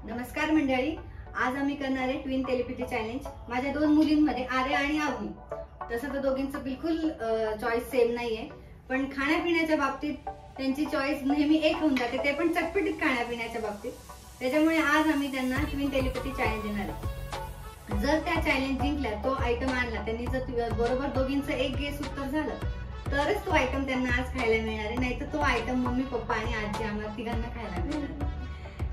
नमस्कार मंडळी, आज आम्ही करणार आहे ट्विन टेलिपॅथी चॅलेंज। माझ्या दोन मुलींमध्ये आर्या आणि अवनी, तसं तर दोघींचं बिलकुल चॉईस सेम नाहीये, पण खाण्यापिण्याच्या बाबतीत त्यांची चॉईस नेहमी एक होऊन जाते, ते पण चटपटीत खाण्यापिण्याच्या बाबतीत। त्याच्यामुळे आज आम्ही त्यांना ट्विन टेलिपॅथी चॅलेंज देणार आहे। जर त्या चॅलेंज जिंकल्या, तो आयटम आणला, त्यांनी जर बरोबर दोघींचं एक गेस उत्तर झालं तरच तो आयटम त्यांना आज खायला मिळणार आहे, नाहीतर तो आयटम मम्मी पप्पा आणि आजी आम्हाला तिघांना खायला मिळणार।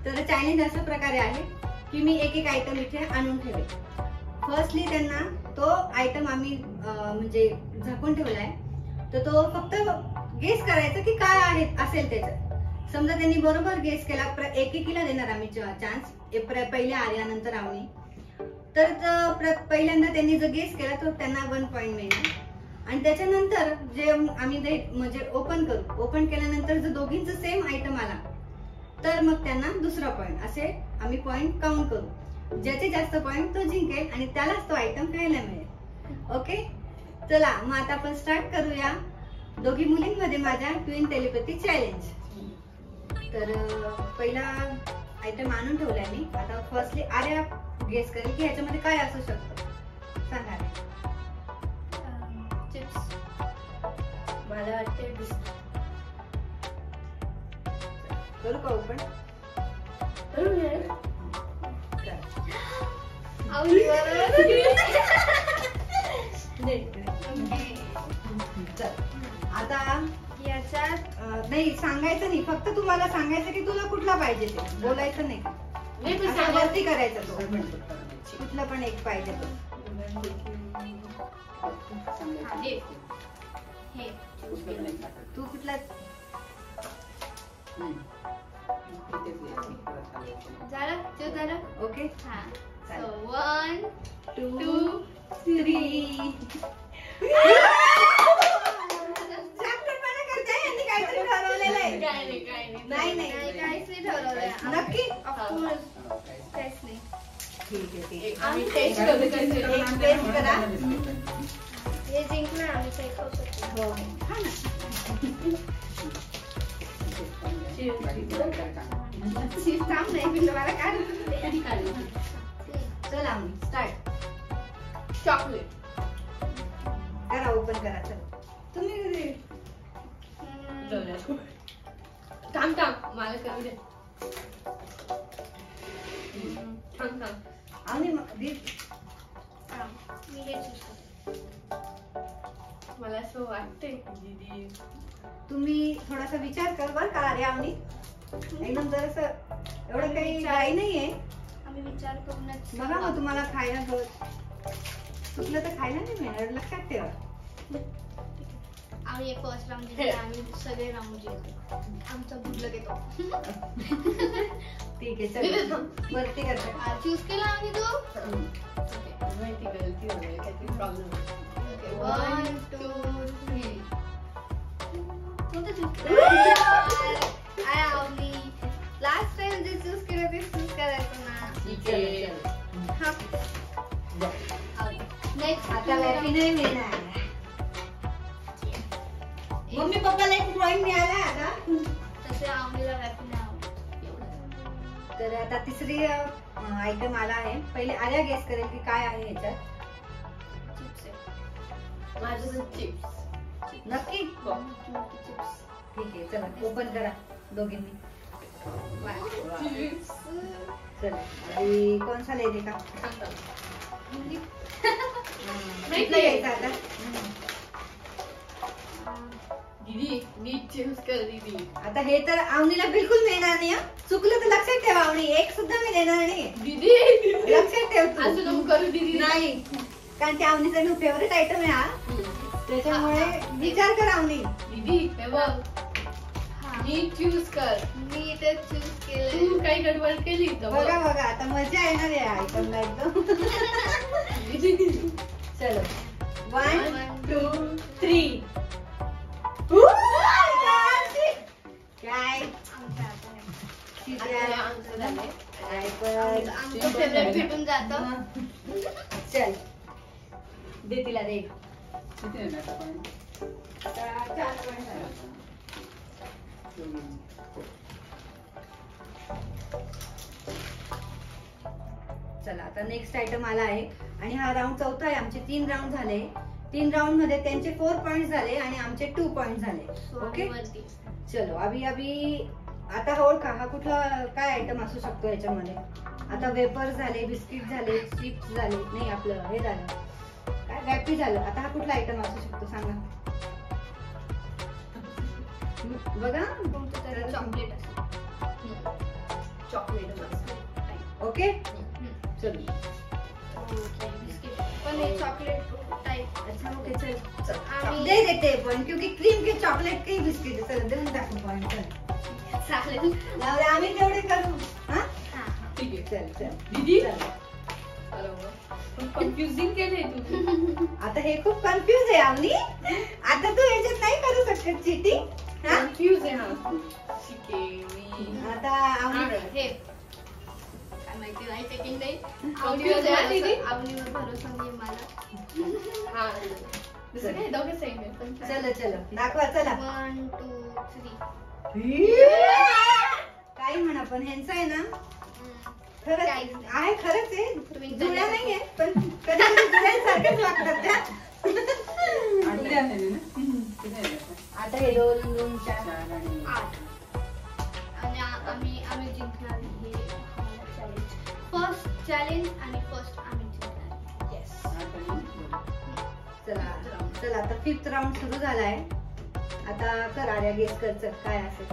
तर चॅलेंज अशा प्रकारे आहे की मी एक एक आयटम इथे आणून ठेवे। फर्स्टली त्यांना तो आयटम आम्ही म्हणजे झाकून ठेवलाय, तर तो फक्त गेस करायचा की काय आहे असेल त्याच्यात। समजा त्यांनी बरोबर गेस केला, एकेकीला देणार आम्ही चान्स, पहिले आर्या नंतर अवनी। तर पहिल्यांदा त्यांनी जर गेस केला तर त्यांना 1 पॉइंट मिळणार, आणि त्याच्यानंतर जे आम्ही म्हणजे ओपन करू, ओपन केल्यानंतर जर दोघींचं सेम आयटम आला तर मग त्यांना दुसरा पॉइंट, असे आम्ही पॉइंट काउंट करू। ज्याचे जास्त पॉइंट तो जिंकेल आणि त्यालाच तो आयटम खायला मिळेल। ओके, चला मग आता आपण स्टार्ट करूया दोघी मुलींमध्ये माझ्या ट्विन टेलिपॅथी चॅलेंज। तर पहिला आयटम आणून ठेवलाय मी। आता फर्स्टली आर्या गेस करेल की ह्याच्यामध्ये काय असू शकतं, सांगा। चिप्स, मला वाटते बिस्किट। करू का ओपन? आता याच्यात नाही सांगायचं नाही, फक्त तुम्हाला सांगायचं की तुला कुठला पाहिजे, ते बोलायचं नाही, वरती करायचं, तो कुठला पण एक पाहिजे तो। तू कुठला? ओके, 1 2 3 नाही नाही काहीच नाही ठरवलंय नक्की। काहीच नाही। ठीक आहे, ठीक आहे, आम्ही टेस्ट करू, एक टेस्ट करा। हे जिंकलं आम्ही ते खाऊ शकतो। हो, हा ना। काम नाही मी तुम्हाला काय चला स्टार्ट। चॉकलेट करा, ओपन करा, चला तुम्ही। थांब मला करू दे। थांब आणि मी हे चूज करते। मला असं वाटतंय दीदी तुम्ही थोडासा विचार कर बर का आर्या अवनी, एकदम जरासं एवढं काही काही नाहीये, आम्ही विचार करूनच बघा। मग तुम्हाला खायला चुकलं तर खायला नाही मिळणार, लक्षात ठेवा। आम्ही एक फर्स्ट राऊंड जिंकलो, आम्ही सगळे राऊंड जिंकलो, आमचा बुडलं घेतो। ठीक आहे, चला वरती करता। चूज केला आम्ही तो माहिती गलती हो गई, काही प्रॉब्लेम नाही। 1 2 3 कोणतं चूज केलं? आम्ही लास्ट टाइम जे चूज केलं ते चूज करायचं ना। ठीक आहे, हा नेक्स्ट आता वॅपी नाही मिळणार। मम्मी पप्पाला एक ड्रॉइंग मिळाला आता, तसे आम्हाला वॅपी नाही आवडत। तर आता तिसरी आयटम आला आहे। पहिले आर्या गेस करेल की काय आहे ह्याच्यात। चिप्स आहे माझं चिप्स। नक्की? चिप्स। ठीक आहे, चला ओपन करा दोघींनी। चला अभी कौन सा लेने का? कुठला घ्यायचा आता? दीदी नीट चूज कर दीदी। आता हे तर अवनीला बिलकुल मिळणार नाही, चुकलं तर लक्षात ठेवा अवनी, एक सुद्धा मी देणार नाही दीदी लक्षात ठेव तू। असं नको करू दीदी। नाही, कारण की अवनीचा फेवरेट आयटम आहे हा, त्याच्यामुळे विचार कर अवनी। दीदी हे बघ, नीट चूज कर। मी ते चूज केलं। तू काही गडबड केली तर बघा बघा, आता मजा येणार आहे आयटमला एकदम। चलो 1 2 3 काय आमचं फेवरेट भेटून जातं। चल दे तिला, दे। किती आहे आता पॉइंट? 4 पॉइंट झाले। चला आता नेक्स्ट आयटम आला आहे आणि हा राऊंड चौथा आहे. आमचे 3 राऊंड झाले. 3 राऊंड मध्ये त्यांचे 4 पॉइंट झाले आणि आमचे 2 पॉइंट झाले. ओके चलो अभी आता ओळखा हा कुठला काय आयटम असू शकतो याच्यामध्ये. आता वेपर झाले, बिस्किट झाले, चिप्स झाले, नाही आपलं हे झालं काय वॅपी झालं. आता हा कुठला आयटम असू शकतो सांगा बघा. चॉकलेट ओके चलो पण हे चॉकलेट टाइप. अच्छा ओके चल दे देते पण क्योंकि क्रीम के चॉकलेट के बिस्किट चल देऊन टाकू पॉइंट. चालेल आम्ही तेवढे करू. हा ठीक आहे. चल चल दीदी चल. कन्फ्युजिंग केलंय तू. आता हे खूप कन्फ्युज आहे आम्ही. आता तू याच्यात नाही करू शकत चिटिंग. कन्फ्युज आहे हा. ठीक आहे मी आता आम्ही हे काय माहिती नाही चेकिंग नाही. Confused आहे दीदी? आवडीवर भरोसा नाही मला. हा दुसरं काय दोघे सेम आहे पण चल चल दाखवा चला. 1 2 3. काही म्हणा पण ह्यांचं आहे ना खरंच काय? आहे खरंच आहे. तुम्ही जुळ्या नाहीये पण कधी कधी जुळ्यांसारख्याच वागतात त्या. आता हे 2 2 4 8 आणि आम्ही जिंकणार हे चॅलेंज. फर्स्ट चॅलेंज आणि फर्स्ट आम्ही जिंकणार. येस चला चला आता 5th राऊंड सुरू झालाय. आता कर आर्या गेस कर चल काय असेल.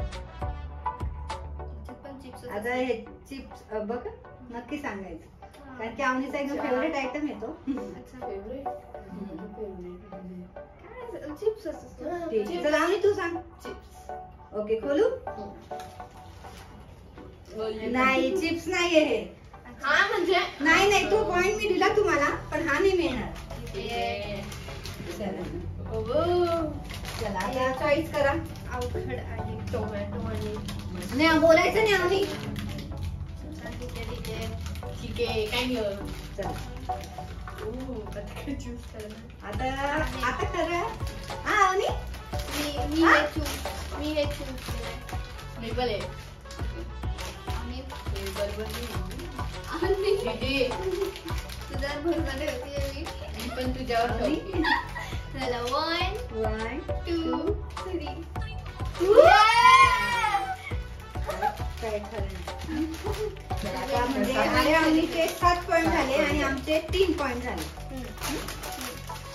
पण चिप्स आता हे चिप्स बघ नक्की सांगायचं कारण की आवनीचा एकदम फेवरेट आयटम येतो. अच्छा फेवरेट काय चिप्स असतात. ठीक आहे. चल आवनी तू सांग. चिप्स. ओके खोलू. नाही चिप्स नाहीये हे. हा म्हणजे नाही नाही तो पॉइंट मी दिला तुम्हाला पण हा नाही मिळणार. चला चला आता चॉईस करा. अवघड आहे. टोमॅटो आणि नाही बोलायचं नाही आवनी. ठीक आहे. ठीक आहे काय नाही. चला आता काय चूज करणार. आता आता करा. हा आवनी मी हे चूज केलंय. मेपल आहे. आणि बरोबर दीदी तुझ्यावर भरोसा ठेवते मी. पण तुझ्यावर ठेवते. चला 1 1 2 3. काय खरं नाही. आता म्हणजे आर्या आवनीचे 7 पॉइंट झाले आणि आमचे 3 पॉइंट झाले.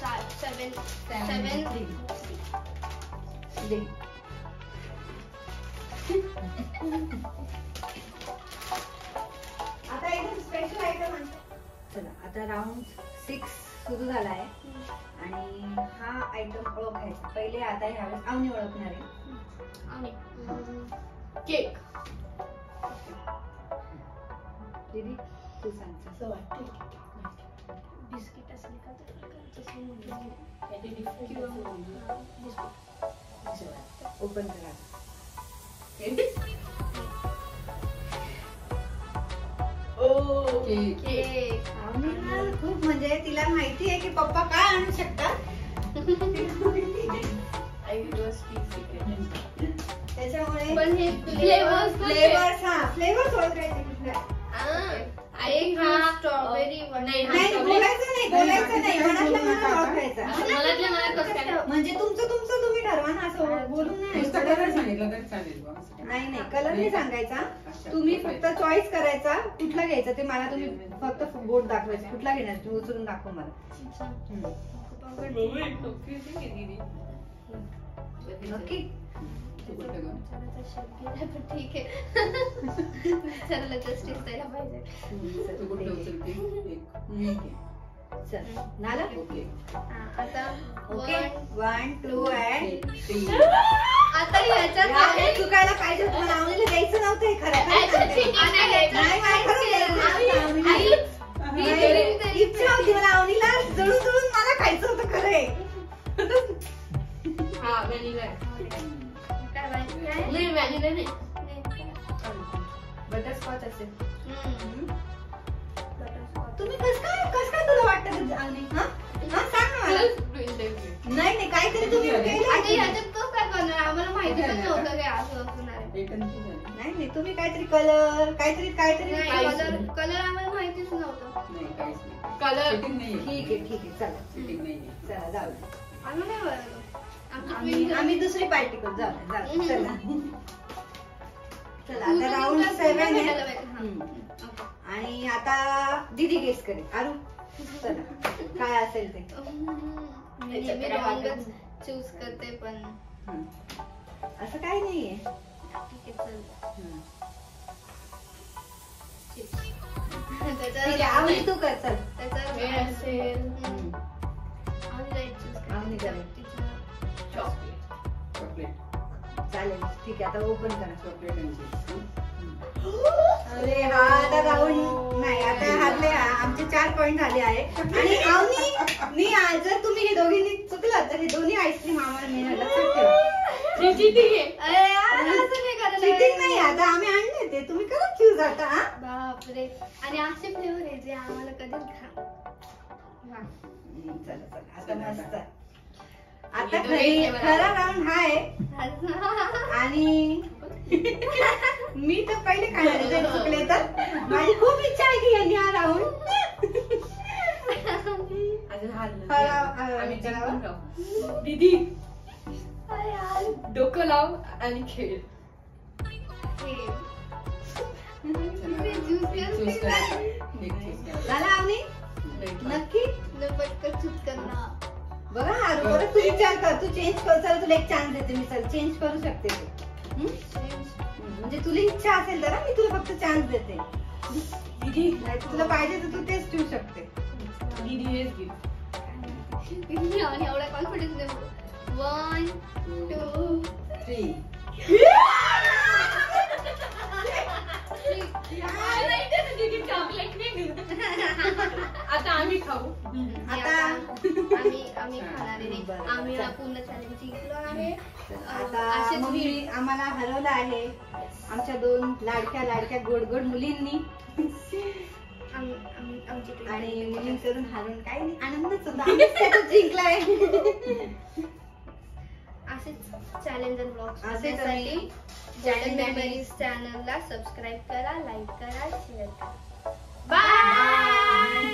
7 दे. आता एकदम स्पेशल आयटम आहे. चला आता राऊंड 6 सुरू झाला आहे आणि हा आयटम ओळखायचा. पहिले आता ह्यावेळेस आवनी ओळखणार आहे. आणि केक. दीदी तू सांग. असं वाटतं बिस्किट असेल का तर तसं म्हटलं. ओपन करा. केक. आवनीला खूप म्हणजे तिला माहिती आहे की पप्पा काय आणू शकतात. त्याच्यामुळे पण हे फ्लेवर्स फ्लेवर्स ओळखायचे कुठल्या. एक हा स्ट्रॉबेरी नाही बोलायचं नाही मनातल्या मनात ओळखायचं. मनातल्या मनात कसं काय. म्हणजे तुमचं तुम्ही ठरवा ना असं बोलून नाही. नाही कलर नाही सांगायचा. तुम्ही फक्त चॉईस करायचा कुठला घ्यायचा ते मला तुम्ही फक्त बोर्ड दाखवायचं कुठला घेणार तुम्ही उचलून दाखव मला. नक्की ठीक आहे. चला जस्ट दिसायला पाहिजे. चल नाला आता ओके 1 2 and 3. आता ह्याच्यात आहे चुकायला पाहिजे. मला आवडीला द्यायचं नव्हतं हे खरं इच्छा होती मला आवडीला जळून मला खायचं होतं खरं. हा व्हॅनिला. नाही व्हॅनिला नाही. बटरस्कॉच असेल. तुम्ही कस काय तुला वाटतं आवडी. हा सांग ना मला. नाही काहीतरी तुम्ही आता ह्याच्यात कसं काय करणार आम्हाला माहिती पण नव्हतं काय असं असणार आहे. नाही तुम्ही काहीतरी कलर काहीतरी कलर आम्हाला माहितीच नव्हतं. कलर ठीक आहे चला जाऊ दे. आम्ही नाही बनवलं. आम्ही दुसरी पार्टी करू जाऊ चला आता राऊंड 7 आहे. आणि आता दीदी गेस करेल. आरू चला काय असेल ते. मी रॉंगच चूज करते पण असं काही नाहीये. ठीक आहे ठीक आहे आवडी तू कर चल. हे असेल चॉकलेट चालेल ठीक आहे आता ओपन करा. चॉकलेट अरे हा आता राऊंड नाही आता हारले. आमचे 4 पॉइंट झाले आहे. आणि अवनी जर तुम्ही हे दोघींनी चुकलं तर हे दोन्ही आईस्क्रीम आम्हाला मिळालं. लक्षात ठेवा. चिटिंग नाही आता आम्ही आणले ते तुम्ही करा चूज आता. बापरे. आणि असे फ्लेवर आहे जे आम्हाला कधीच चला आता मस्त. आता खरा राऊंड हा आहे. आणि मी तर पहिले खाणार आहे. चुकले तर माझी खूप इच्छा आहे की यांनी हा राऊंड दीदी डोकं लाव आणि खेळ. झाला आम्ही नक्की चूज करणार. बघा हारू बरं तू विचार कर. तू चेंज कर. चल तुला एक चान्स देते मी. चल चेंज करू शकते तू. म्हणजे तुला इच्छा असेल तर मी तुला फक्त चान्स देते. दीदी नाही तुला पाहिजे तर तू तेच ठेवू शकते. दीदी हेच घे. आणि एवढा कॉन्फिडन्स नाही. 1 2 3 आता आम्ही खाऊ. आता आम्ही खाणार आहे. आम्ही हा पूर्ण चॅलेंज जिंकलो आहे. आता मम्मी आम्हाला हरवलं आहे. आमच्या 2 लाडक्या गोड मुलींनी. आणि मुलींकडून हारून काही नाही. आनंदच होता. आम्ही जिंकलाय. असेच चॅलेंज अँड ब्लॉग्स असेच मेमरीज चॅनलला सबस्क्राईब करा, लाईक करा, शेअर करा. बाय.